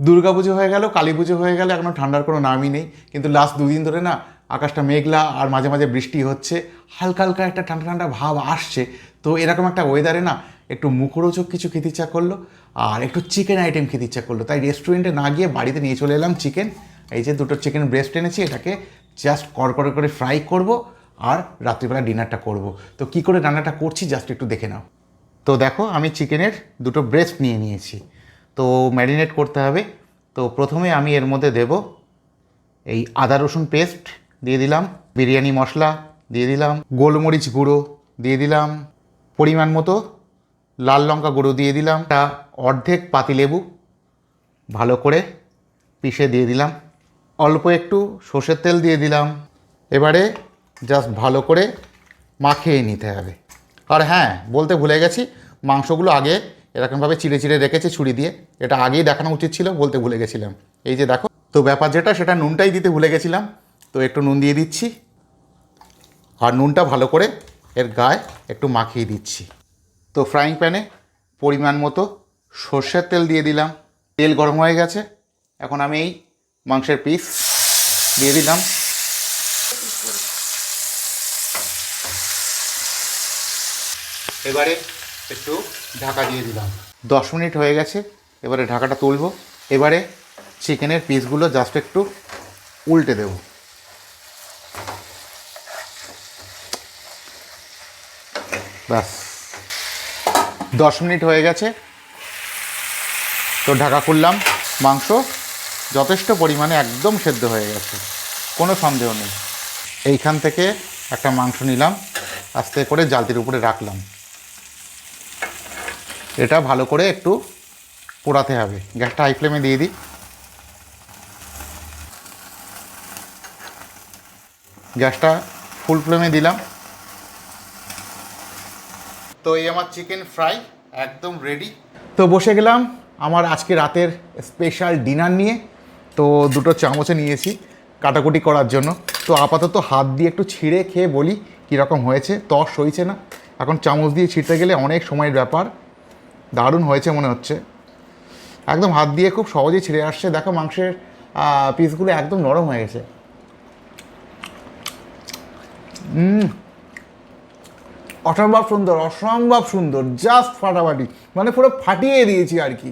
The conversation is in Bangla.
দুর্গাপুজো হয়ে গেল, কালী পুজো হয়ে গেল, এখনও ঠান্ডার কোনো নামই নেই। কিন্তু লাস্ট দুদিন ধরে না আকাশটা মেঘলা আর মাঝে মাঝে বৃষ্টি হচ্ছে, হালকা হালকা একটা ঠান্ডা ঠান্ডা ভাব আসছে। তো এরকম একটা ওয়েদারে না একটু মুখরোচক কিছু খেতে ইচ্ছা করলো, আর একটু চিকেন আইটেম খেতে ইচ্ছা করলো। তাই রেস্টুরেন্টে না গিয়ে বাড়িতে নিয়ে চলে এলাম চিকেন। এই যে দুটো চিকেন ব্রেস্ট এনেছি, এটাকে জাস্ট কড়কড়ে করে ফ্রাই করব আর রাত্রিবেলা ডিনারটা করব। তো কী করে রান্নাটা করছি জাস্ট একটু দেখে নাও। তো দেখো আমি চিকেনের দুটো ব্রেস্ট নিয়ে নিয়েছি। তো ম্যারিনেট করতে হবে। তো প্রথমে আমি এর মধ্যে দেব এই আদা রসুন পেস্ট দিয়ে দিলাম, বিরিয়ানি মশলা দিয়ে দিলাম, গোলমরিচ গুঁড়ো দিয়ে দিলাম, পরিমাণ মতো লাল লঙ্কা গুঁড়ো দিয়ে দিলাম, একটা অর্ধেক পাতিলেবু ভালো করে পিষে দিয়ে দিলাম, অল্প একটু সর্ষের তেল দিয়ে দিলাম। এবারে জাস্ট ভালো করে মাখিয়ে নিতে হবে। আর হ্যাঁ, বলতে ভুলে গেছি, মাংসগুলো আগে এরকমভাবে চিড়ে চিড়ে রেখেছে ছুরি দিয়ে, এটা আগেই দেখানো উচিত ছিল, বলতে ভুলে গেছিলাম। এই যে দেখো, তো ব্যাপার যেটা সেটা নুনটাই দিতে ভুলে গেছিলাম, তো একটু নুন দিয়ে দিচ্ছি। আর নুনটা ভালো করে এর গায়ে একটু মাখিয়ে দিচ্ছি। তো ফ্রাইং প্যানে পরিমাণ মতো সর্ষের তেল দিয়ে দিলাম, তেল গরম হয়ে গেছে। এখন আমি এই মাংসের পিস দিয়ে দিলাম। এবারে একটু ঢাকা দিয়ে দিলাম। 10 মিনিট হয়ে গেছে, এবারে ঢাকাটা তুলব। এবারে চিকেনের পিসগুলো জাস্ট একটু উল্টে দেব। ব্যাস, 10 মিনিট হয়ে গেছে, তো ঢাকা খুললাম। মাংস যথেষ্ট পরিমাণে একদম সেদ্ধ হয়ে গেছে, কোনো সন্দেহ নেই। এইখান থেকে একটা মাংস নিলাম, আস্তে করে জালতির উপরে রাখলাম। এটা ভালো করে একটু পোড়াতে হবে। গ্যাসটা হাই ফ্লেমে দিয়ে দিই। গ্যাসটা ফুল ফ্লেমে দিলাম। তো এই আমার চিকেন ফ্রাই একদম রেডি। তো বসে গেলাম আমার আজকে রাতের স্পেশাল ডিনার নিয়ে। তো দুটো চামচে নিয়েছি কাটাকুটি করার জন্য। তো আপাতত হাত দিয়ে একটু ছিঁড়ে খেয়ে বলি কীরকম হয়েছে। তর সইছে না, এখন চামচ দিয়ে ছিঁড়তে গেলে অনেক সময়ের ব্যাপার। দারুণ হয়েছে মনে হচ্ছে, একদম হাত দিয়ে খুব সহজেই ছিঁড়ে আসছে। দেখো মাংসের পিসগুলো একদম নরম হয়ে গেছে। অসম্ভব সুন্দর, অসম্ভব সুন্দর, জাস্ট ফাটাফাটি, মানে পুরো ফাটিয়ে দিয়েছি আর কি।